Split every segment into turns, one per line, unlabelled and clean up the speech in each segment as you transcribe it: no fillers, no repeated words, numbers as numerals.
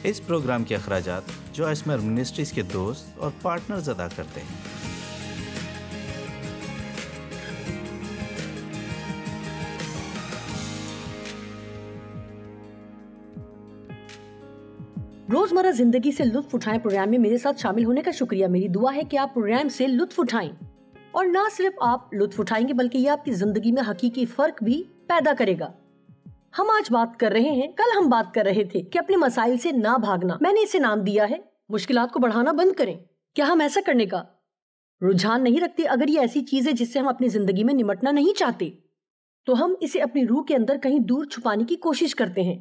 اس programme کے اخراجات جو اسمر منسٹریز کے دوست اور پارٹنرز ادا کرتے ہیں۔
روزمرہ زندگی سے لطف اٹھائیں پروگرام میں میرے ساتھ شامل ہونے کا شکریہ۔ میری دعا ہے کہ آپ پروگرام سے لطف اٹھائیں، اور نہ صرف آپ لطف اٹھائیں گے بلکہ یہ آپ کی زندگی میں حقیقی فرق بھی پیدا کرے گا۔ ہم آج بات کر رہے ہیں، کل ہم بات کر رہے تھے کہ اپنے مسائل سے نہ بھاگنا۔ میں نے اسے نام دیا ہے مشکلات کو بڑھانا بند کریں۔ کیا ہم ایسا کرنے کا رجحان نہیں رکھتے؟ اگر یہ ایسی چیز ہے جس سے ہم اپنی زندگی میں نمٹنا نہیں چاہتے تو ہم اسے اپنی روح کے اندر کہیں دور چھپانے کی کوشش کرتے ہیں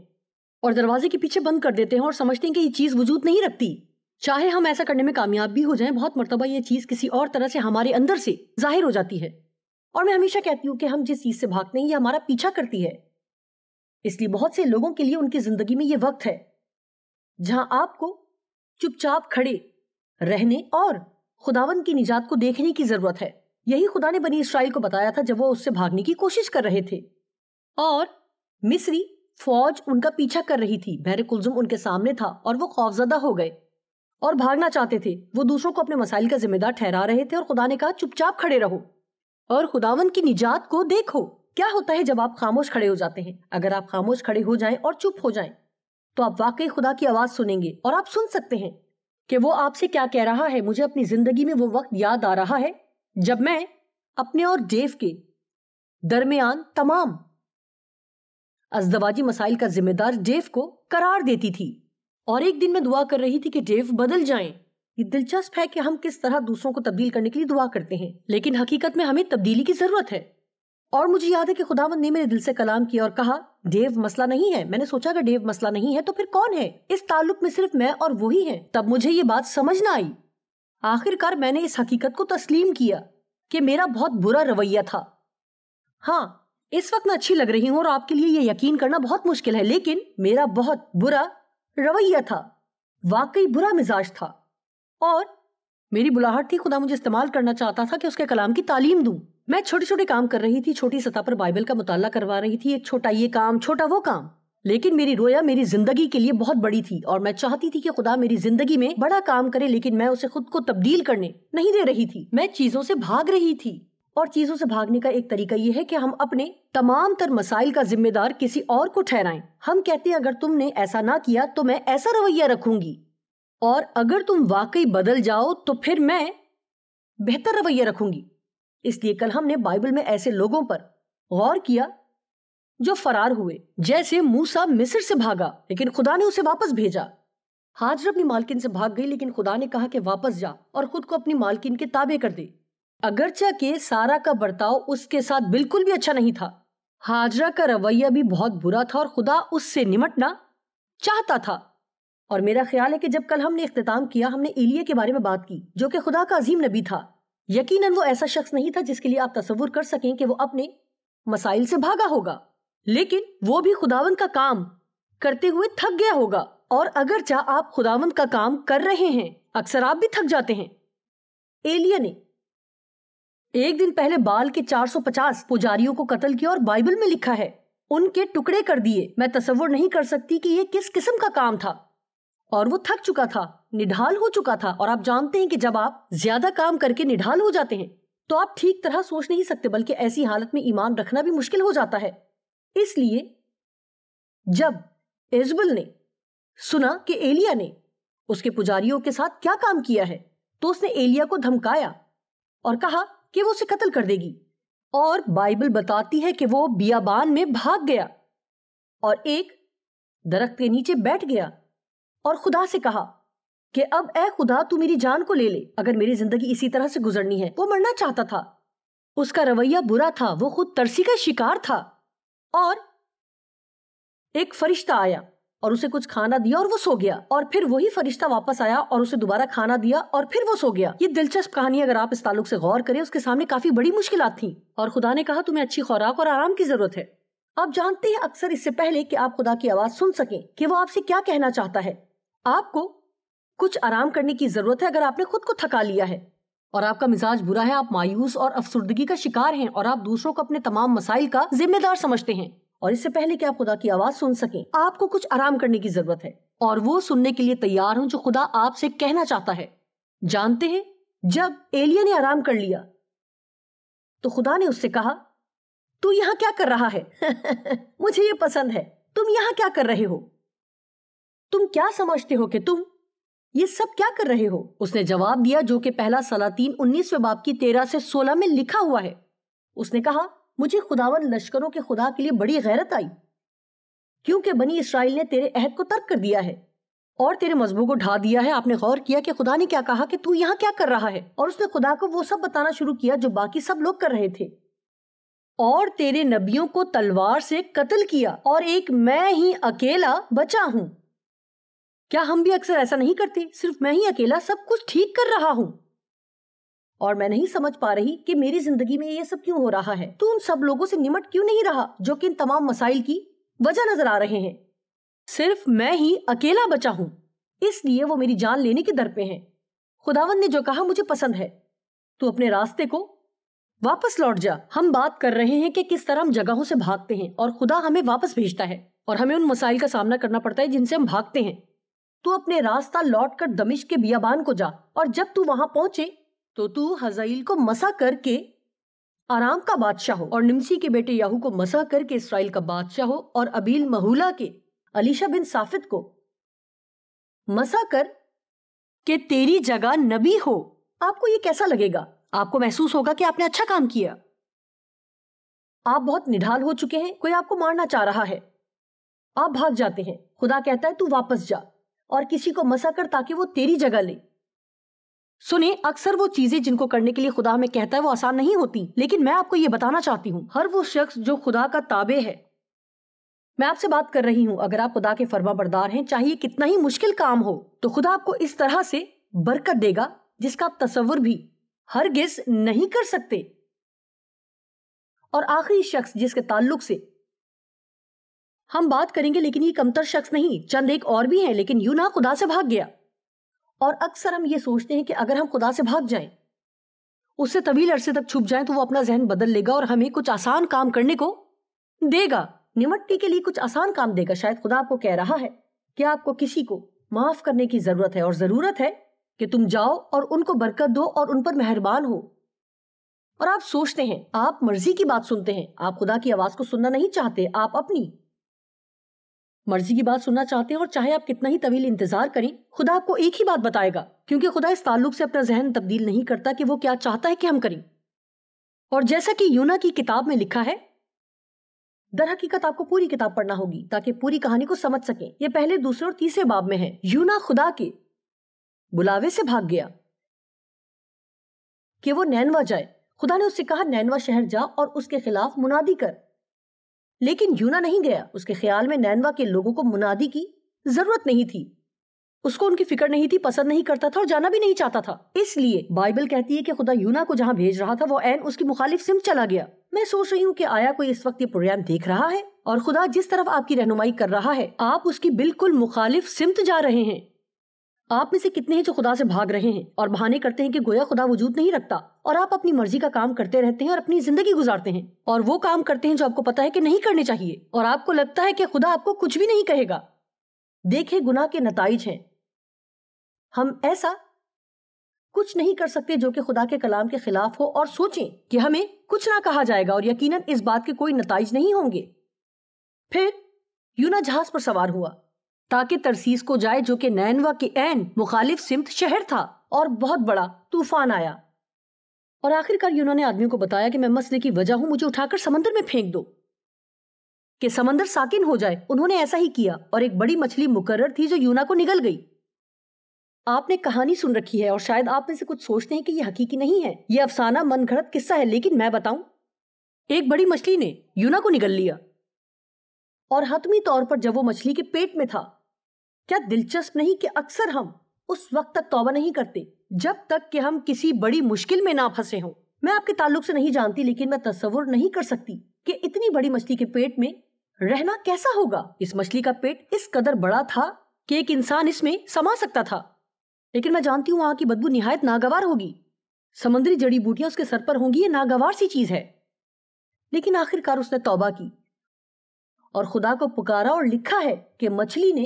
اور دروازے کے پیچھے بند کر دیتے ہیں اور سمجھتے ہیں کہ یہ چیز وجود نہیں رکھتی۔ چاہے ہم ایسا کرنے میں کامیاب بھی ہو جائیں، بہت مرتبہ یہ چیز کسی اور طرح سے ہمارے اندر سے ظاہر ہو جاتی ہے، اور میں ہمیشہ کہتی ہوں کہ ہم جس چیز سے بھاگتے ہیں یہ ہمارا پیچھا کرتی ہے۔ اس لیے بہت سے لوگوں کے لیے ان کی زندگی میں یہ وقت ہے جہاں آپ کو چپ چاپ کھڑے رہنے اور خداوند کی نجات کو دیکھنے کی ضرورت ہے۔ یہی خدا نے بنی اسرائیل کو بتایا تھا جب وہ اس سے بھاگنے کی کوشش کر رہے تھے، اور مصری فوج ان کا پیچھا کر رہی تھی۔ بحر کلزم ان کے سامنے تھا اور وہ خوفزدہ ہو گئے اور بھاگنا چاہتے تھے۔ وہ دوسروں کو اپنے مسائل کا ذمہ دار ٹھہرا رہے تھے، اور خدا نے کہا چپ چاپ کھڑے رہو اور خداوند کی نجات کو دیکھو۔ کیا ہوتا ہے جب آپ خاموش کھڑے ہو جاتے ہیں؟ اگر آپ خاموش کھڑے ہو جائیں اور چپ ہو جائیں تو آپ واقعی خدا کی آواز سنیں گے، اور آپ سن سکتے ہیں کہ وہ آپ سے کیا کہہ رہا ہے۔ مجھے اپنی زندگی میں وہ وقت یاد آ رہا ہے جب میں اپنے اور ڈیو کے درمیان تمام ازدواجی مسائل کا ذمہ دار ڈیو کو قرار دیتی تھی، اور ایک دن میں دعا کر رہی تھی کہ ڈیو بدل جائیں۔ یہ دلچسپ ہے کہ ہم کس طرح دوسروں کو تبدیل کرنے کے لیے دعا کرتے ہیں، لیکن حقیقت میں ہمیں تبدیلی کی ضرورت ہے۔ اور مجھے یاد ہے کہ خداوند نے میرے دل سے کلام کیا اور کہا ڈیو مسئلہ نہیں ہے۔ میں نے سوچا کہ ڈیو مسئلہ نہیں ہے تو پھر کون ہے؟ اس تعلق میں صرف میں اور وہی ہیں۔ تب مجھے یہ بات سمجھ نہ آئی۔ آخر کار میں نے اس حقیقت کو تسلیم کیا کہ میرا بہت برا رویہ تھا۔ ہاں، اس وقت میں اچھی لگ رہی ہوں اور آپ کے لیے یہ یقین کرنا بہت مشکل ہے، لیکن میرا بہت برا رویہ تھا، واقعی برا مزاج تھا، اور میری بلاہٹ تھی۔ خدا مجھے استعمال کرنا چاہتا تھا کہ اس کے کلام کی تعلیم دوں۔ میں چھوٹے چھوٹے کام کر رہی تھی، چھوٹی سطح پر بائبل کا مطالعہ کروا رہی تھی، ایک چھوٹا یہ کام، چھوٹا وہ کام، لیکن میری رویا میری زندگی کے لیے بہت بڑی تھی، اور میں چاہتی تھی کہ خدا میری زندگی میں بڑا کام کرے، لیکن میں اسے خود کو تبدیل کرنے نہیں دے رہی تھی۔ میں چیزوں سے بھاگ رہی تھی، اور چیزوں سے بھاگنے کا ایک طریقہ یہ ہے کہ ہم اپنے تمام تر مسائل کا ذمہ دار کسی اور کو ٹھہرائیں۔ ہم کہتے ہیں اگر تم نے ایسا نہ کیا تو میں ایسا رویہ رکھوں گی، اور اگر تم واقعی بدل جاؤ تو پھر میں بہتر رویہ رکھوں گی۔ اس لیے کل ہم نے بائبل میں ایسے لوگوں پر غور کیا جو فرار ہوئے، جیسے موسیٰ مصر سے بھاگا لیکن خدا نے اسے واپس بھیجا۔ ہاجر اپنی مالکن سے بھاگ گئی لیکن خدا نے کہا کہ واپس جا اور خود کو اپنی مالکن کے تابع کر دے۔ اگرچہ کہ سارا کا برتاؤ اس کے ساتھ بالکل بھی اچھا نہیں تھا، ہاجرہ کا رویہ بھی بہت برا تھا، اور خدا اس سے نمٹنا چاہتا تھا۔ اور میرا خیال ہے کہ جب کل ہم نے اختتام کیا، ہم نے ایلیہ کے بارے میں بات کی جو کہ خدا کا عظیم نبی تھا۔ یقیناً وہ ایسا شخص نہیں تھا جس کے لیے آپ تصور کر سکیں کہ وہ اپنے مسائل سے بھاگا ہوگا، لیکن وہ بھی خداوند کا کام کرتے ہوئے تھک گیا ہوگا۔ اور اگرچہ آپ خداوند کا کام کر رہے ہیں، اکثر آپ بھی تھک جاتے ہیں۔ ایلیہ نے ایک دن پہلے بال کے 450 پجاریوں کو قتل کیا، اور بائبل میں لکھا ہے ان کے ٹکڑے کر دیے۔ میں تصور نہیں کر سکتی کہ یہ کس قسم کا کام تھا، اور وہ تھک چکا تھا، نڈھال ہو چکا تھا۔ اور آپ جانتے ہیں کہ جب آپ زیادہ کام کر کے نڈھال ہو جاتے ہیں تو آپ ٹھیک طرح سوچ نہیں سکتے، بلکہ ایسی حالت میں ایمان رکھنا بھی مشکل ہو جاتا ہے۔ اس لیے جب ایزبل نے سنا کہ ایلیہ نے اس کے پجاریوں کے ساتھ کیا کام کیا ہے تو اس نے ایلیہ کو دھمکایا اور کہا کہ وہ اسے قتل کر دے گی، اور بائبل بتاتی ہے کہ وہ بیابان میں بھاگ گیا اور ایک درخت کے نیچے بیٹھ گیا اور خدا سے کہا کہ اب اے خدا تو میری جان کو لے لے، اگر میری زندگی اسی طرح سے گزرنی ہے۔ وہ مرنا چاہتا تھا، اس کا رویہ برا تھا، وہ خود ترسی کا شکار تھا، اور ایک فرشتہ آیا اور اسے کچھ کھانا دیا اور وہ سو گیا، اور پھر وہی فرشتہ واپس آیا اور اسے دوبارہ کھانا دیا اور پھر وہ سو گیا۔ یہ دلچسپ کہانی اگر آپ اس تعلق سے غور کریں، اس کے سامنے کافی بڑی مشکلات تھیں، اور خدا نے کہا تمہیں اچھی خوراک اور آرام کی ضرورت ہے۔ آپ جانتے ہیں اکثر اس سے پہلے کہ آپ خدا کی آواز سن سکیں کہ وہ آپ سے کیا کہنا چاہتا ہے، آپ کو کچھ آرام کرنے کی ضرورت ہے اگر آپ نے خود کو تھکا لیا ہے اور آپ کا مزاج برا ہے، آپ مایوس اور افسردگی کا شکار ہیں، اور آپ دوسروں کو اپنے تمام مسائل کا ذمہ دار سمجھتے ہیں، اور اس سے پہلے کہ آپ خدا کی آواز سن سکیں آپ کو کچھ آرام کرنے کی ضرورت ہے، اور وہ سننے کے لیے تیار ہوں جو خدا آپ سے کہنا چاہتا ہے۔ جانتے ہیں جب ایلیا نے آرام کر لیا تو خدا نے اس سے کہا تو یہاں کیا کر رہا ہے؟ مجھے یہ پسند ہے، تم یہاں کیا کر رہے ہو؟ تم کیا سمجھتے ہو کہ تم یہ سب کیا کر رہے ہو؟ اس نے جواب دیا جو کہ پہلا سلاطین 19 باب کی 13 سے 16 میں لکھا ہوا ہے۔ اس نے کہا مجھے خداوند لشکروں کے خدا کے لیے بڑی غیرت آئی، کیونکہ بنی اسرائیل نے تیرے عہد کو ترک کر دیا ہے اور تیرے مذہبوں کو ڈھا دیا ہے۔ آپ نے غور کیا کہ خدا نے کیا کہا کہ تو یہاں کیا کر رہا ہے، اور اس نے خدا کو وہ سب بتانا شروع کیا جو باقی سب لوگ کر رہے تھے، اور تیرے نبیوں کو تلوار سے قتل کیا اور ایک میں ہی اکیلا بچا ہوں۔ کیا ہم بھی اکثر ایسا نہیں کرتے؟ صرف میں ہی اکیلا سب کچھ ٹھیک کر رہا ہوں اور میں نہیں سمجھ پا رہی کہ میری زندگی میں یہ سب کیوں ہو رہا ہے۔ تو ان سب لوگوں سے نمٹ کیوں نہیں رہا جو کہ ان تمام مسائل کی وجہ نظر آ رہے ہیں؟ صرف میں ہی اکیلا بچا ہوں، اس لیے وہ میری جان لینے کے در پہ ہیں۔ خداوند نے جو کہا مجھے پسند ہے، تو اپنے راستے کو واپس لوٹ جا۔ ہم بات کر رہے ہیں کہ کس طرح ہم جگہوں سے بھاگتے ہیں اور خدا ہمیں واپس بھیجتا ہے، اور ہمیں ان مسائل کا سامنا کرنا پڑتا ہے جن سے ہم بھاگتے ہیں۔ تو اپنے راستہ لوٹ کر دمشق کے بیابان کو جا، اور جب تو وہاں پہنچے تو حزائیل کو مسح کر کے آرام کا بادشاہ ہو، اور نمسی کے بیٹے یاہو کو مسح کر کے اسرائیل کا بادشاہ ہو، اور ابیل مہولا کے علیشا بن صافت کو مسح کر کہ تیری جگہ نبی ہو۔ آپ کو یہ کیسا لگے گا؟ آپ کو محسوس ہوگا کہ آپ نے اچھا کام کیا، آپ بہت نڈھال ہو چکے ہیں، کوئی آپ کو مارنا چاہ رہا ہے، آپ بھاگ جاتے ہیں۔ خدا کہتا ہے تو واپس جا اور کسی کو مسح کر تاکہ وہ تیری جگہ لے۔ سنیں، اکثر وہ چیزیں جن کو کرنے کے لیے خدا ہمیں کہتا ہے وہ آسان نہیں ہوتی، لیکن میں آپ کو یہ بتانا چاہتی ہوں ہر وہ شخص جو خدا کا تابع ہے، میں آپ سے بات کر رہی ہوں، اگر آپ خدا کے فرما بردار ہیں چاہیے کتنا ہی مشکل کام ہو، تو خدا آپ کو اس طرح سے برکت دے گا جس کا آپ تصور بھی ہرگز نہیں کر سکتے۔ اور آخری شخص جس کے تعلق سے ہم بات کریں گے، لیکن یہ کمتر شخص نہیں، چند ایک اور بھی ہیں، لیکن یونا خدا سے بھاگ گیا۔ اور اکثر ہم یہ سوچتے ہیں کہ اگر ہم خدا سے بھاگ جائیں، اس سے طویل عرصے تک چھپ جائیں، تو وہ اپنا ذہن بدل لے گا اور ہمیں کچھ آسان کام کرنے کو دے گا، نمٹنے کے لیے کچھ آسان کام دے گا۔ شاید خدا آپ کو کہہ رہا ہے کہ آپ کو کسی کو معاف کرنے کی ضرورت ہے، اور ضرورت ہے کہ تم جاؤ اور ان کو برکت دو اور ان پر مہربان ہو۔ اور آپ سوچتے ہیں، آپ مرضی کی بات سنتے ہیں، آپ خدا کی آواز کو سننا نہیں چاہتے، آپ اپنی مرضی کی بات سننا چاہتے ہیں، اور چاہے آپ کتنا ہی طویل انتظار کریں، خدا آپ کو ایک ہی بات بتائے گا، کیونکہ خدا اس تعلق سے اپنا ذہن تبدیل نہیں کرتا کہ وہ کیا چاہتا ہے کہ ہم کریں۔ اور جیسا کہ یونا کی کتاب میں لکھا ہے، در حقیقت آپ کو پوری کتاب پڑھنا ہوگی تاکہ پوری کہانی کو سمجھ سکیں۔ یہ پہلے، دوسرے اور تیسرے باب میں ہے۔ یونا خدا کے بلاوے سے بھاگ گیا کہ وہ نینوا جائے۔ خدا نے اس سے کہا نینوا شہر جا اور اس کے خلاف منادی کر، لیکن یونا نہیں گیا۔ اس کے خیال میں نینوا کے لوگوں کو منادی کی ضرورت نہیں تھی، اس کو ان کی فکر نہیں تھی، پسند نہیں کرتا تھا اور جانا بھی نہیں چاہتا تھا۔ اس لیے بائبل کہتی ہے کہ خدا یونا کو جہاں بھیج رہا تھا وہ عین اس کی مخالف سمت چلا گیا۔ میں سوچ رہی ہوں کہ آیا کوئی اس وقت یہ پروگرام دیکھ رہا ہے، اور خدا جس طرف آپ کی رہنمائی کر رہا ہے آپ اس کی بالکل مخالف سمت جا رہے ہیں۔ آپ میں سے کتنے ہیں جو خدا سے بھاگ رہے ہیں اور بہانے کرتے ہیں کہ گویا خدا وجود نہیں رکھتا، اور آپ اپنی مرضی کا کام کرتے رہتے ہیں اور اپنی زندگی گزارتے ہیں، اور وہ کام کرتے ہیں جو آپ کو پتا ہے کہ نہیں کرنے چاہیے، اور آپ کو لگتا ہے کہ خدا آپ کو کچھ بھی نہیں کہے گا۔ دیکھیں، گناہ کے نتائج ہیں۔ ہم ایسا کچھ نہیں کر سکتے جو کہ خدا کے کلام کے خلاف ہو، اور سوچیں کہ ہمیں کچھ نہ کہا جائے گا، اور یقیناً اس بات کے کوئی نتائج نہیں ہوں گے۔ پھر یونا جہاز پر سوار ہوا تاکہ ترسیس کو جائے، جو کہ نینوا کے عین مخالف سمت شہر تھا، اور بہت بڑا طوفان آیا۔ اور آخر کار یونا نے آدمیوں کو بتایا کہ میں مسئلے کی وجہ ہوں، مجھے اٹھا کر سمندر میں پھینک دو کہ سمندر ساکن ہو جائے۔ انہوں نے ایسا ہی کیا، اور ایک بڑی مچھلی مقرر تھی جو یونا کو نگل گئی۔ آپ نے کہانی سن رکھی ہے، اور شاید آپ میں سے کچھ سوچتے ہیں کہ یہ حقیقی نہیں ہے، یہ افسانہ من گھڑت قصہ ہے، لیکن میں بتاؤں، ایک بڑی مچھلی نے یونا کو نگل لیا، اور حتمی طور پر جب وہ مچھلی کے پیٹ میں تھا۔ کیا دلچسپ نہیں کہ اکثر ہم اس وقت تک توبہ نہیں کرتے جب تک کہ ہم کسی بڑی مشکل میں نہ پھنسے ہوں۔ میں آپ کے تعلق سے نہیں جانتی، لیکن میں تصور نہیں کر سکتی کہ اتنی بڑی مچھلی کے پیٹ میں رہنا کیسا ہوگا۔ اس مچھلی کا پیٹ اس قدر بڑا تھا کہ ایک انسان اس میں سما سکتا تھا، لیکن میں جانتی ہوں وہاں کی بدبو نہایت ناگوار ہوگی، سمندری جڑی بوٹیاں اس کے سر پر ہوں گی، یہ ناگوار سی چیز ہے۔ لیکن آخر کار اس نے توبہ کی، اور خدا کو پکارا اور لکھا ہے کہ مچھلی نے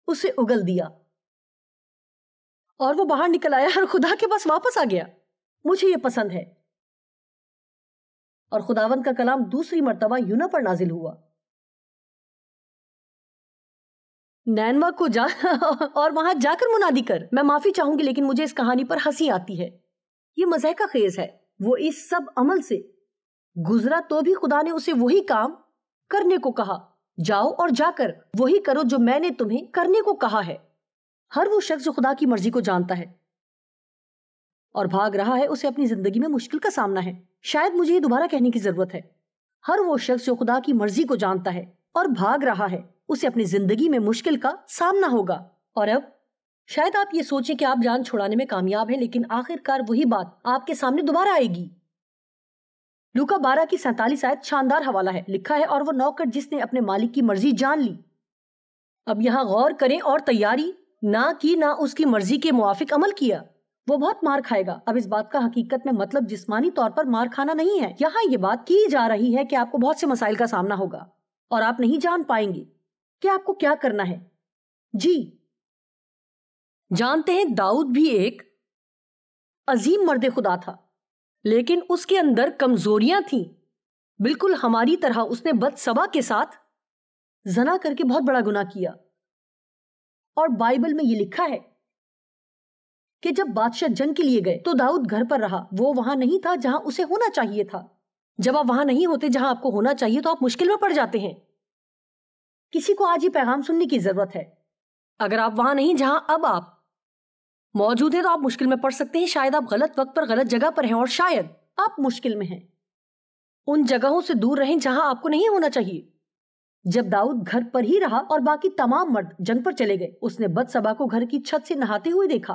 اسے اگل دیا اور وہ باہر نکل آیا اور خدا کے پاس واپس آ گیا۔ مجھے یہ پسند ہے۔ اور خداوند کا کلام دوسری مرتبہ یونا پر نازل ہوا، نینوا کو جا اور وہاں جا کر منادی کر۔ میں معافی چاہوں گی لیکن مجھے اس کہانی پر ہنسی آتی ہے، یہ مضحکہ خیز ہے۔ وہ اس سب عمل سے گزرا تو بھی خدا نے اسے وہی کام کرنے کو کہا، جاؤ اور جا کر وہی کرو جو میں نے تمہیں کرنے کو کہا ہے۔ ہر وہ شخص جو خدا کی مرضی کو جانتا ہے اور بھاگ رہا ہے، اسے اپنی زندگی میں مشکل کا سامنا ہے۔ شاید مجھے یہ دوبارہ کہنے کی ضرورت ہے، ہر وہ شخص جو خدا کی مرضی کو جانتا ہے اور بھاگ رہا ہے، اسے اپنی زندگی میں مشکل کا سامنا ہوگا۔ اور اب شاید آپ یہ سوچیں کہ آپ جان چھڑانے میں کامیاب ہیں، لیکن آخر کار وہی بات آپ کے سامنے دوبارہ آئے گی۔ لوکا 12 کی 47 آیت شاندار حوالہ ہے، لکھا ہے، اور وہ نوکر جس نے اپنے مالک کی مرضی جان لی۔ اب یہاں غور کریں، اور تیاری نہ کی نہ اس کی مرضی کے موافق عمل کیا، وہ بہت مار کھائے گا۔ اب اس بات کا حقیقت میں مطلب جسمانی طور پر مار کھانا نہیں ہے، یہاں یہ بات کی جا رہی ہے کہ آپ کو بہت سے مسائل کا سامنا ہوگا اور آپ نہیں جان پائیں گے کہ آپ کو کیا کرنا ہے۔ جی جانتے ہیں، داؤد بھی ایک عظیم مرد خدا تھا، لیکن اس کے اندر کمزوریاں تھیں، بالکل ہماری طرح۔ اس نے بتسبا کے ساتھ زنا کر کے بہت بڑا گناہ کیا، اور بائبل میں یہ لکھا ہے کہ جب بادشاہ جنگ کے لیے گئے تو داؤد گھر پر رہا۔ وہ وہاں نہیں تھا جہاں اسے ہونا چاہیے تھا۔ جب آپ وہاں نہیں ہوتے جہاں آپ کو ہونا چاہیے تو آپ مشکل میں پڑ جاتے ہیں۔ کسی کو آج یہ پیغام سننے کی ضرورت ہے، اگر آپ وہاں نہیں جہاں اب آپ موجود ہیں تو آپ مشکل میں پڑ سکتے ہیں۔ شاید آپ غلط وقت پر غلط جگہ پر ہیں، اور شاید آپ مشکل میں ہیں۔ ان جگہوں سے دور رہیں جہاں آپ کو نہیں ہونا چاہیے۔ جب داؤد گھر پر ہی رہا اور باقی تمام مرد جنگ پر چلے گئے، اس نے بتسبا کو گھر کی چھت سے نہاتے ہوئے دیکھا،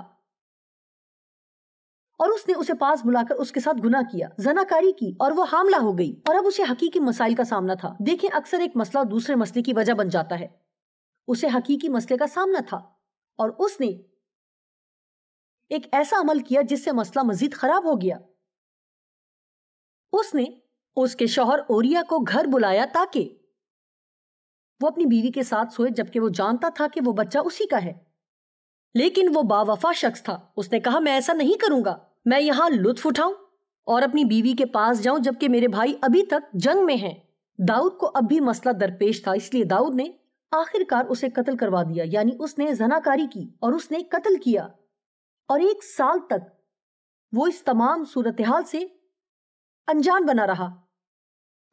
اور اس نے اسے پاس بلا کر اس کے ساتھ گناہ کیا، زناکاری کی، اور وہ حاملہ ہو گئی، اور اب اسے حقیقی مسائل کا سامنا تھا۔ دیکھیں، اکثر ایک مسئلہ دوسرے مسئلے کی وجہ بن جاتا ہے۔ اسے حقیقی مسئلے کا سامنا تھا، اور اس نے ایک ایسا عمل کیا جس سے مسئلہ مزید خراب ہو گیا۔ اس نے اس کے شوہر اوریا کو گھر بلایا تاکہ وہ اپنی بیوی کے ساتھ سوئے، جبکہ وہ جانتا تھا کہ وہ بچہ اسی کا ہے، لیکن وہ باوفا شخص تھا۔ اس نے کہا، میں ایسا نہیں کروں گا، میں یہاں لطف اٹھاؤں اور اپنی بیوی کے پاس جاؤں جبکہ میرے بھائی ابھی تک جنگ میں ہیں۔ داؤد کو اب بھی مسئلہ درپیش تھا، اس لیے داؤد نے آخر کار اسے قتل کروا دیا، یعنی اس نے زناکاری کی اور اس نے قتل کیا، اور 1 سال تک وہ اس تمام صورتحال سے انجان بنا رہا،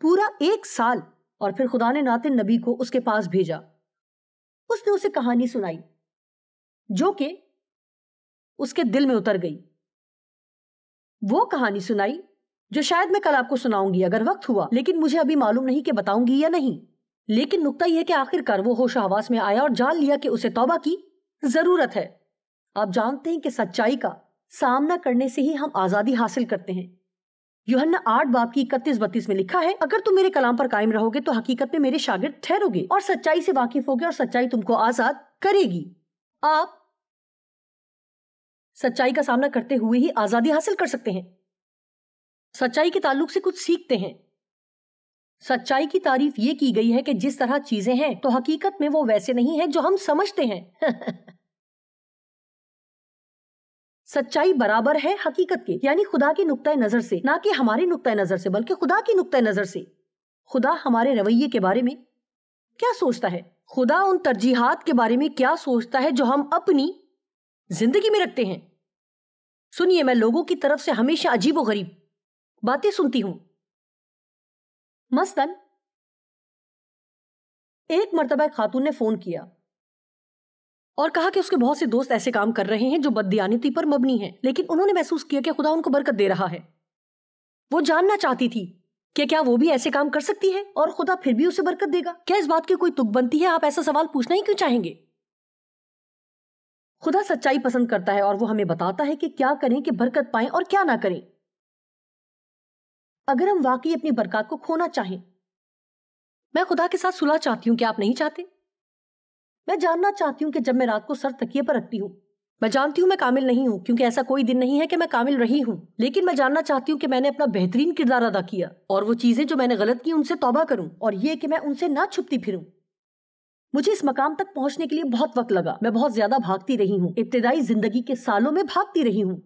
پورا 1 سال۔ اور پھر خدا نے ناتن نبی کو اس کے پاس بھیجا۔ اس نے اسے کہانی سنائی جو کہ اس کے دل میں اتر گئی۔ وہ کہانی سنائی جو شاید میں کل آپ کو سناؤں گی اگر وقت ہوا، لیکن مجھے ابھی معلوم نہیں کہ بتاؤں گی یا نہیں۔ لیکن نقطہ یہ ہے کہ آخر کار وہ ہوش و حواس میں آیا اور جان لیا کہ اسے توبہ کی ضرورت ہے۔ آپ جانتے ہیں کہ سچائی کا سامنا کرنے سے ہی ہم آزادی حاصل کرتے ہیں۔ یوحنا 8 باب کی 31-32 میں لکھا ہے، اگر تم میرے کلام پر قائم رہو گے تو حقیقت میں میرے شاگرد ٹھہرو گے اور سچائی سے واقف ہوگے، اور سچائی تم کو آزاد کرے گی۔ آپ سچائی کا سامنا کرتے ہوئے ہی آزادی حاصل کر سکتے ہیں۔ سچائی کے تعلق سے کچھ سیکھتے ہیں۔ سچائی کی تعریف یہ کی گئی ہے کہ جس طرح چیزیں ہیں تو حقیقت میں وہ ویسے نہیں ہیں جو ہم سمجھتے ہیں۔ سچائی برابر ہے حقیقت کے، یعنی خدا کے نقطۂ نظر سے، نہ کہ ہمارے نقطۂ نظر سے بلکہ خدا کے نقطۂ نظر سے۔ خدا ہمارے رویے کے بارے میں کیا سوچتا ہے؟ خدا ان ترجیحات کے بارے میں کیا سوچتا ہے جو ہم اپنی زندگی میں رکھتے ہیں؟ سنیے، میں لوگوں کی طرف سے ہمیشہ عجیب و غریب باتیں سنتی ہوں۔ مثلاً ایک مرتبہ ایک خاتون نے فون کیا اور کہا کہ اس کے بہت سے دوست ایسے کام کر رہے ہیں جو بددیانتی پر مبنی ہیں، لیکن انہوں نے محسوس کیا کہ خدا ان کو برکت دے رہا ہے۔ وہ جاننا چاہتی تھی کہ کیا وہ بھی ایسے کام کر سکتی ہے اور خدا پھر بھی اسے برکت دے گا؟ کیا اس بات کی کوئی تک بنتی ہے؟ آپ ایسا سوال پوچھنا ہی کیوں چاہیں گے؟ خدا سچائی پسند کرتا ہے اور وہ ہمیں بتاتا ہے کہ کیا کریں کہ برکت پائیں اور کیا نہ کریں۔ اگر ہم واقعی اپنی برکات کو کھونا چاہیں، میں خدا کے ساتھ صلح چاہتی ہوں کہ آپ نہیں چاہتے؟ میں جاننا چاہتی ہوں کہ جب میں رات کو سر تکیے پر رکھتی ہوں میں جانتی ہوں میں کامل نہیں ہوں، کیونکہ ایسا کوئی دن نہیں ہے کہ میں کامل رہی ہوں، لیکن میں جاننا چاہتی ہوں کہ میں نے اپنا بہترین کردار ادا کیا اور وہ چیزیں جو میں نے غلط کی ان سے توبہ کروں، اور یہ کہ میں ان سے نہ چھپتی پھروں۔ مجھے اس مقام تک پہنچنے کے لیے بہت وقت لگا، میں بہت زیادہ بھاگتی رہی ہوں، ابتدائی زندگی کے سالوں میں بھاگتی رہی ہوں۔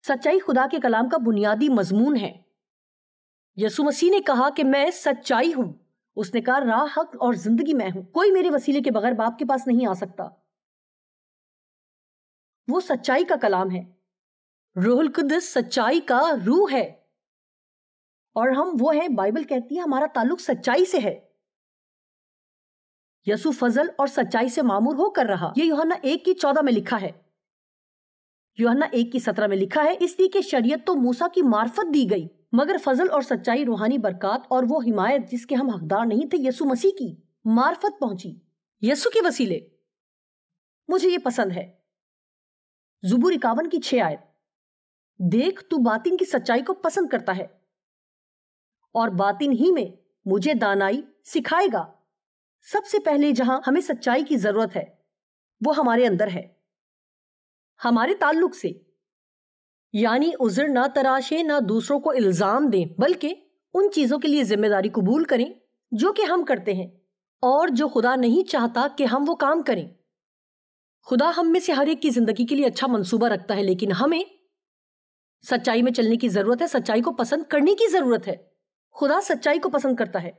سچائی خدا کے کلام کا بنیادی مضمون ہے۔ یسوع مسیح نے کہا کہ میں سچائی ہوں۔ اس نے کہا راہ، حق اور زندگی میں ہوں، کوئی میرے وسیلے کے بغیر باپ کے پاس نہیں آ سکتا۔ وہ سچائی کا کلام ہے۔ روح القدس سچائی کا روح ہے، اور ہم وہ ہیں، بائبل کہتی ہے ہمارا تعلق سچائی سے ہے۔ یسوع فضل اور سچائی سے معمور ہو کر رہا۔ یہ یوحنا 1:14 میں لکھا ہے، یوحنا 1:17 میں لکھا ہے، اس لیے کہ شریعت تو موسیٰ کی معرفت دی گئی، مگر فضل اور سچائی، روحانی برکات اور وہ حمایت جس کے ہم حقدار نہیں تھے، یسوع مسیح کی معرفت پہنچی، یسوع کے وسیلے۔ مجھے یہ پسند ہے، زبور 51:6 آیت، دیکھ تو باطن کی سچائی کو پسند کرتا ہے اور باطن ہی میں مجھے دانائی سکھائے گا۔ سب سے پہلے جہاں ہمیں سچائی کی ضرورت ہے وہ ہمارے اندر ہے، ہمارے تعلق سے، یعنی عذر نہ تراشیں، نہ دوسروں کو الزام دیں، بلکہ ان چیزوں کے لیے ذمہ داری قبول کریں جو کہ ہم کرتے ہیں اور جو خدا نہیں چاہتا کہ ہم وہ کام کریں۔ خدا ہم میں سے ہر ایک کی زندگی کے لیے اچھا منصوبہ رکھتا ہے، لیکن ہمیں سچائی میں چلنے کی ضرورت ہے، سچائی کو پسند کرنے کی ضرورت ہے۔ خدا سچائی کو پسند کرتا ہے۔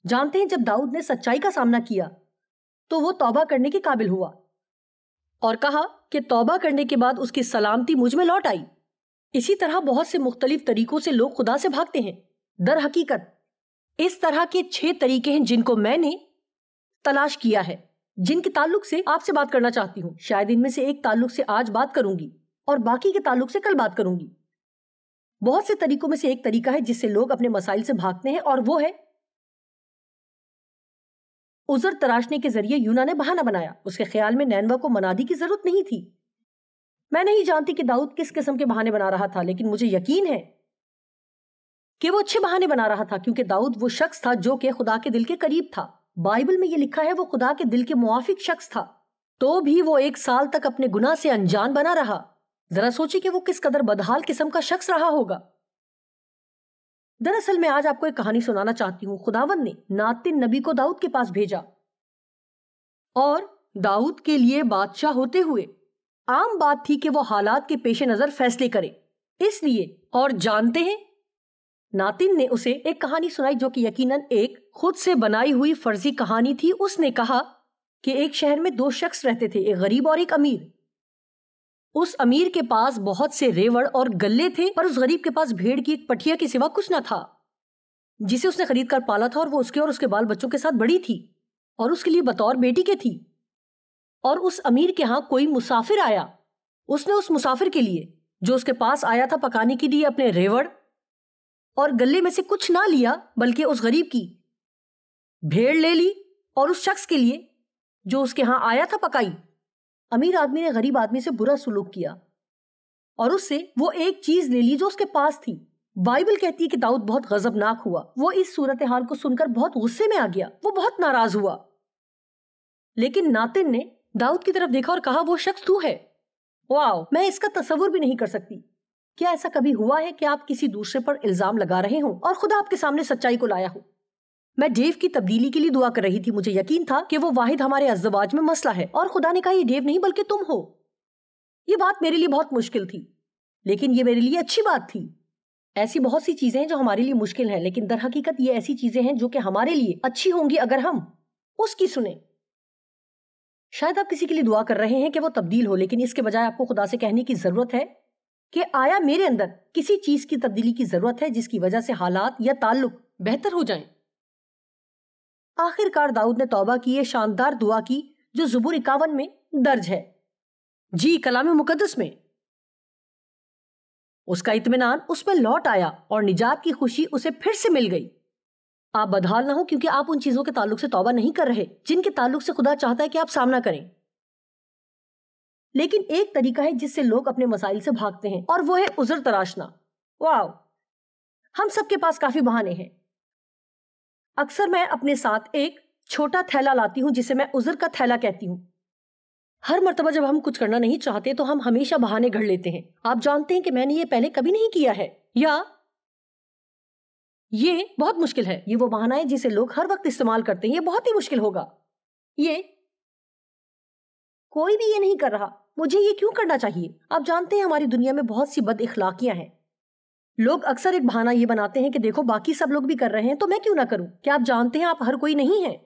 جانتے ہیں جب داؤد نے سچائی کا سامنا کیا تو وہ توبہ کرنے کے قابل ہوا اور کہا کہ توبہ کرنے کے بعد اس کی سلامتی مجھ میں لوٹ آئی۔ اسی طرح بہت سے مختلف طریقوں سے لوگ خدا سے بھاگتے ہیں۔ در حقیقت اس طرح کے 6 طریقے ہیں جن کو میں نے تلاش کیا ہے، جن کے تعلق سے آپ سے بات کرنا چاہتی ہوں۔ شاید ان میں سے ایک تعلق سے آج بات کروں گی اور باقی کے تعلق سے کل بات کروں گی۔ بہت سے طریقوں میں سے ایک طریقہ ہے جس سے لوگ اپنے مسائل سے بھاگتے ہیں، اور وہ ہے عذر تراشنے کے ذریعے۔ یونا نے بہانہ بنایا۔ اس کے خیال میں نینوا کو منادی کی ضرورت نہیں تھی۔ میں نہیں جانتی کہ داؤد کس قسم کے بہانے بنا رہا تھا، لیکن مجھے یقین ہے کہ وہ اچھے بہانے بنا رہا تھا، کیونکہ داؤد وہ شخص تھا جو کہ خدا کے دل کے قریب تھا۔ بائبل میں یہ لکھا ہے وہ خدا کے دل کے موافق شخص تھا، تو بھی وہ 1 سال تک اپنے گناہ سے انجان بنا رہا۔ ذرا سوچی کہ وہ کس قدر بدحال قسم کا شخص رہا ہوگا۔ دراصل میں آج آپ کو ایک کہانی سنانا چاہتی ہوں۔ خداوند نے ناتن نبی کو داؤد کے پاس بھیجا، اور داؤد کے لیے بادشاہ ہوتے ہوئے عام بات تھی کہ وہ حالات کے پیش نظر فیصلے کرے۔ اس لیے، اور جانتے ہیں، ناتن نے اسے ایک کہانی سنائی جو کہ یقیناً ایک خود سے بنائی ہوئی فرضی کہانی تھی۔ اس نے کہا کہ ایک شہر میں 2 شخص رہتے تھے، ایک غریب اور ایک امیر۔ اس امیر کے پاس بہت سے ریوڑ اور گلے تھے، پر اس غریب کے پاس بھیڑ کی ایک پٹھیا کے سوا کچھ نہ تھا، جسے اس نے خرید کر پالا تھا، اور وہ اس کے بال بچوں کے ساتھ بڑی تھی اور اس کے لیے بطور بیٹی کے تھی۔ اور اس امیر کے ہاں کوئی مسافر آیا۔ اس نے اس مسافر کے لیے جو اس کے پاس آیا تھا پکانے کے لیے اپنے ریوڑ اور گلے میں سے کچھ نہ لیا، بلکہ اس غریب کی بھیڑ لے لی اور اس شخص کے لیے جو اس کے ہاں آیا تھا پکائی۔ امیر آدمی نے غریب آدمی سے برا سلوک کیا اور اس سے وہ ایک چیز لے لی جو اس کے پاس تھی۔ بائبل کہتی ہے کہ داؤد بہت غضبناک ہوا۔ وہ اس صورتحال کو سن کر بہت غصے میں آ گیا، وہ بہت ناراض ہوا۔ لیکن ناتن نے داؤد کی طرف دیکھا اور کہا وہ شخص تو ہے۔ واو، میں اس کا تصور بھی نہیں کر سکتی۔ کیا ایسا کبھی ہوا ہے کہ آپ کسی دوسرے پر الزام لگا رہے ہوں اور خدا آپ کے سامنے سچائی کو لایا ہو؟ میں ڈیو کی تبدیلی کے لیے دعا کر رہی تھی۔ مجھے یقین تھا کہ وہ واحد ہمارے ازدواج میں مسئلہ ہے، اور خدا نے کہا یہ ڈیو نہیں بلکہ تم ہو۔ یہ بات میرے لیے بہت مشکل تھی، لیکن یہ میرے لیے اچھی بات تھی۔ ایسی بہت سی چیزیں ہیں جو ہمارے لیے مشکل ہیں، لیکن در حقیقت یہ ایسی چیزیں ہیں جو کہ ہمارے لیے اچھی ہوں گی اگر ہم اس کی سنیں۔ شاید آپ کسی کے لیے دعا کر رہے ہیں کہ وہ تبدیل ہو، لیکن اس کے بجائے آپ کو خدا سے کہنے کی ضرورت ہے کہ آیا میرے اندر کسی چیز کی تبدیلی کی ضرورت ہے جس کی وجہ سے حالات یا تعلق بہتر ہو جائیں۔ آخر کار داؤد نے توبہ کی، یہ شاندار دعا کی جو زبور 51 میں درج ہے، جی کلام مقدس میں۔ اس کا اطمینان اس میں لوٹ آیا اور نجات کی خوشی اسے پھر سے مل گئی۔ آپ بدحال نہ ہو کیونکہ آپ ان چیزوں کے تعلق سے توبہ نہیں کر رہے جن کے تعلق سے خدا چاہتا ہے کہ آپ سامنا کریں۔ لیکن ایک طریقہ ہے جس سے لوگ اپنے مسائل سے بھاگتے ہیں، اور وہ ہے عذر تراشنا۔ واو، ہم سب کے پاس کافی بہانے ہیں۔ اکثر میں اپنے ساتھ ایک چھوٹا تھیلا لاتی ہوں جسے میں عذر کا تھیلا کہتی ہوں۔ ہر مرتبہ جب ہم کچھ کرنا نہیں چاہتے تو ہم ہمیشہ بہانے گھڑ لیتے ہیں. آپ جانتے ہیں کہ میں نے یہ پہلے کبھی نہیں کیا ہے، یا یہ بہت مشکل ہے. یہ وہ بہانہ ہے جسے لوگ ہر وقت استعمال کرتے ہیں. یہ بہت ہی مشکل ہوگا. یہ کوئی بھی یہ نہیں کر رہا. مجھے یہ کیوں کرنا چاہیے؟ آپ جانتے ہیں ہماری دنیا میں بہت سی بد اخلاقیاں ہیں. لوگ اکثر ایک بہانہ یہ بناتے ہیں کہ دیکھو باقی سب لوگ بھی کر رہے ہیں تو میں کیوں نہ کروں. کیا آپ جانتے ہیں آپ ہر کوئی نہیں ہیں؟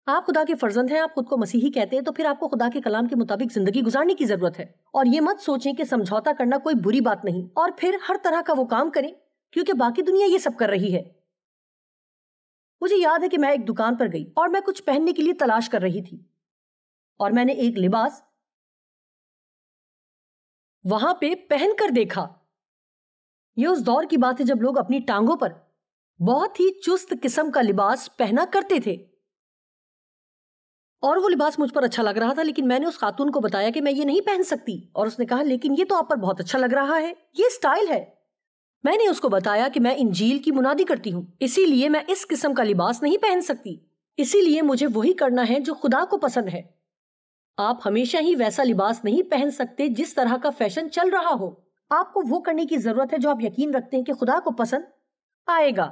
آپ خدا کے فرزند ہیں، آپ خود کو مسیحی کہتے ہیں، تو پھر آپ کو خدا کے کلام کے مطابق زندگی گزارنے کی ضرورت ہے. اور یہ مت سوچیں کہ سمجھوتا کرنا کوئی بری بات نہیں، اور پھر ہر طرح کا وہ کام کریں کیونکہ باقی دنیا یہ سب کر رہی ہے. مجھے یاد ہے کہ میں ایک دکان پر گئی اور میں کچھ پہننے کے لیے تلاش کر رہی تھی، اور میں نے ایک لباس وہاں پہ پہن کر دیکھا. یہ اس دور کی بات ہے جب لوگ اپنی ٹانگوں پر بہت ہی چست قسم کا لباس پہنا کرتے تھے، اور وہ لباس مجھ پر اچھا لگ رہا تھا. لیکن میں نے اس خاتون کو بتایا کہ میں یہ نہیں پہن سکتی، اور اس نے کہا لیکن یہ تو آپ پر بہت اچھا لگ رہا ہے، یہ سٹائل ہے. میں نے اس کو بتایا کہ میں انجیل کی منادی کرتی ہوں، اسی لیے میں اس قسم کا لباس نہیں پہن سکتی، اسی لیے مجھے وہی کرنا ہے جو خدا کو پسند ہے. آپ ہمیشہ ہی ویسا لباس نہیں پہن سکتے جس طرح کا فیشن چل رہا ہو. آپ کو وہ کرنے کی ضرورت ہے جو آپ یقین رکھتے ہیں کہ خدا کو پسند آئے گا.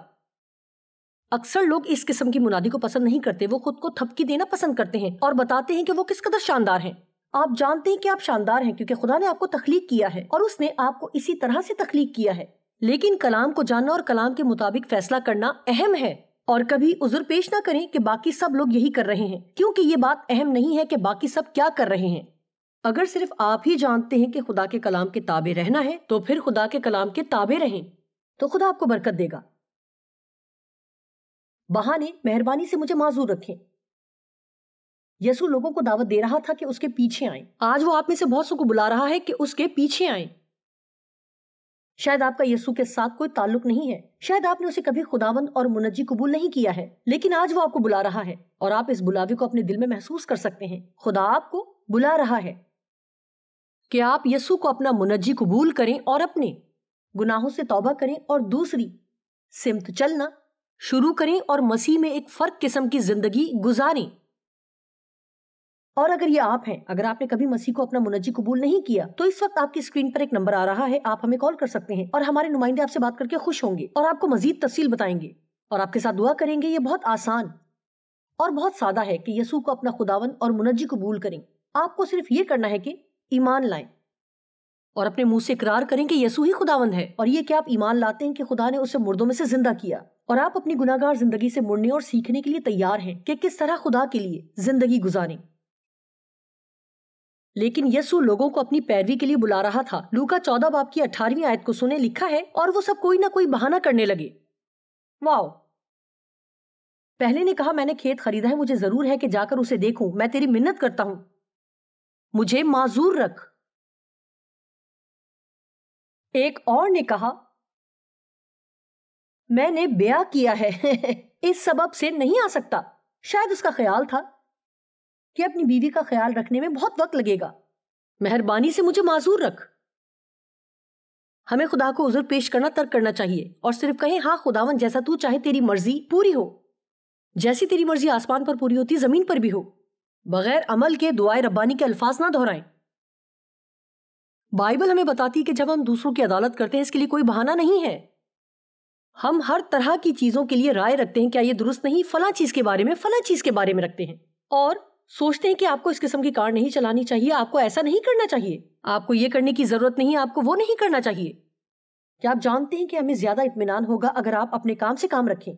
اکثر لوگ اس قسم کی منادی کو پسند نہیں کرتے. وہ خود کو تھپکی دینا پسند کرتے ہیں اور بتاتے ہیں کہ وہ کس قدر شاندار ہیں. آپ جانتے ہیں کہ آپ شاندار ہیں کیونکہ خدا نے آپ کو تخلیق کیا ہے، اور اس نے آپ کو اسی طرح سے تخلیق کیا ہے. لیکن کلام کو جاننا اور کلام کے مطابق فیصلہ کرنا اہم ہے. اور کبھی عذر پیش نہ کریں کہ باقی سب لوگ یہی کر رہے ہیں، کیونکہ یہ بات اہم نہیں ہے کہ باقی سب کیا کر رہے ہیں. اگر صرف آپ ہی جانتے ہیں کہ خدا کے کلام کے تابع رہنا ہے تو پھر خدا کے کلام کے تابع رہیں، تو خدا آپ کو برکت دے گا. بہانے مہربانی سے مجھے معذور رکھیں. یسوع لوگوں کو دعوت دے رہا تھا کہ اس کے پیچھے آئیں. آج وہ آپ میں سے بہت سو کو بلا رہا ہے کہ اس کے پیچھے آئیں. شاید آپ کا یسوع کے ساتھ کوئی تعلق نہیں ہے، شاید آپ نے اسے کبھی خداوند اور منجی قبول نہیں کیا ہے، لیکن آج وہ آپ کو بلا رہا ہے، اور آپ اس بلاوے کو اپنے دل میں محسوس کر سکتے ہیں. خدا آپ کو بلا رہا ہے کہ آپ یسوع کو اپنا منجی قبول کریں اور اپنے گناہوں سے توبہ کریں اور دوسری سمت چلنا شروع کریں اور مسیح میں ایک فرق قسم کی زندگی گزاریں. اور اگر یہ آپ ہیں، اگر آپ نے کبھی مسیح کو اپنا منجی قبول نہیں کیا، تو اس وقت آپ کی اسکرین پر ایک نمبر آ رہا ہے، آپ ہمیں کال کر سکتے ہیں اور ہمارے نمائندے آپ سے بات کر کے خوش ہوں گے اور آپ کو مزید تفصیل بتائیں گے اور آپ کے ساتھ دعا کریں گے. یہ بہت آسان اور بہت سادہ ہے کہ یسوع کو اپنا خداوند اور منجی قبول کریں. آپ کو صرف یہ کرنا ہے کہ ایمان لائیں اور اپنے منہ سے اقرار کریں کہ یسوع ہی خداوند ہے، اور یہ کہ آپ ایمان لاتے ہیں کہ خدا نے اسے مردوں میں سے زندہ کیا، اور آپ اپنی گناہگار زندگی سے مڑنے اور سیکھنے کے لیے تیار ہیں کہ کس طرح خدا کے لیے زندگی گزاریں. لیکن یسوع لوگوں کو اپنی پیروی کے لیے بلا رہا تھا. لوکا 14 باب کی 18ویں آیت کو سنیں، لکھا ہے اور وہ سب کوئی نہ کوئی بہانہ کرنے لگے. واو! پہلے نے کہا میں نے کھیت خریدا ہے، مجھے ضرور ہے کہ جا کر اسے دیکھوں. میں تیری منت کرتا ہوں، مجھے معذور رکھ. ایک اور نے کہا میں نے بیعہ کیا ہے اس سبب سے نہیں آ سکتا. شاید اس کا خیال تھا کہ اپنی بیوی کا خیال رکھنے میں بہت وقت لگے گا. مہربانی سے مجھے معذور رکھ. ہمیں خدا کو عذر پیش کرنا ترک کرنا چاہیے اور صرف کہیں ہاں خداوند جیسا تو چاہے تیری مرضی پوری ہو، جیسی تیری مرضی آسمان پر پوری ہوتی زمین پر بھی ہو. بغیر عمل کے دعائے ربانی کے الفاظ نہ دہرائیں. بائبل ہمیں بتاتی ہے کہ جب ہم دوسروں کی عدالت کرتے ہیں اس کے لیے کوئی بہانہ نہیں ہے. ہم ہر طرح کی چیزوں کے لیے رائے رکھتے ہیں، کیا یہ درست نہیں، فلاں چیز کے بارے میں، فلاں چیز کے بارے میں رکھتے ہیں، اور سوچتے ہیں کہ آپ کو اس قسم کی کار نہیں چلانی چاہیے، آپ کو ایسا نہیں کرنا چاہیے، آپ کو یہ کرنے کی ضرورت نہیں، آپ کو وہ نہیں کرنا چاہیے. کیا آپ جانتے ہیں کہ ہمیں زیادہ اطمینان ہوگا اگر آپ اپنے کام سے کام رکھیں؟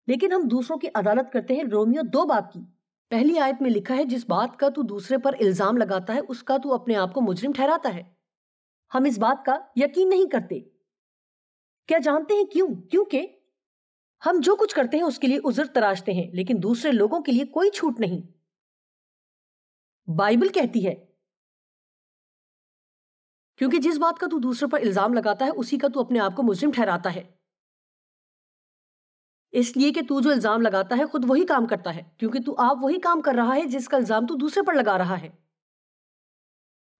لیکن ہم دوسروں کی عدالت کرتے ہیں. رومیو 2 باب کی پہلی آیت میں لکھا ہے جس بات کا تو دوسرے پر الزام لگاتا ہے اس کا تو اپنے آپ کو مجرم ٹھہراتا ہے. ہم اس بات کا یقین نہیں کرتے. کیا جانتے ہیں کیوں؟ کیونکہ ہم جو کچھ کرتے ہیں اس کے لیے عذر تراشتے ہیں، لیکن دوسرے لوگوں کے لیے کوئی چھوٹ نہیں. بائبل کہتی ہے کیونکہ جس بات کا تو دوسرے پر الزام لگاتا ہے اسی کا تو اپنے آپ کو مجرم ٹھہراتا ہے. اس لیے کہ تو جو الزام لگاتا ہے خود وہی کام کرتا ہے، کیونکہ تو آپ وہی کام کر رہا ہے جس کا الزام تو دوسرے پر لگا رہا ہے.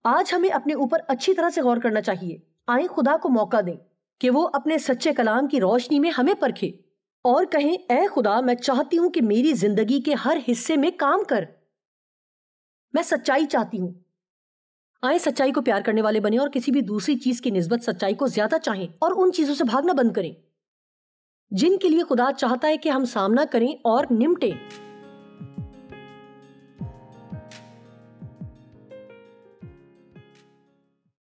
آج ہمیں اپنے اوپر اچھی طرح سے غور کرنا چاہیے. آئیں خدا کو موقع دیں کہ وہ اپنے سچے کلام کی روشنی میں ہمیں پرکھے اور کہیں اے خدا میں چاہتی ہوں کہ میری زندگی کے ہر حصے میں کام کر. میں سچائی چاہتی ہوں. آئیں سچائی کو پیار کرنے والے بنے اور کسی بھی دوسری چیز کی نسبت سچائی کو زیادہ چاہیں اور ان چیزوں سے بھاگنا بند کریں جن کے لیے خدا چاہتا ہے کہ ہم سامنا کریں اور نمٹیں.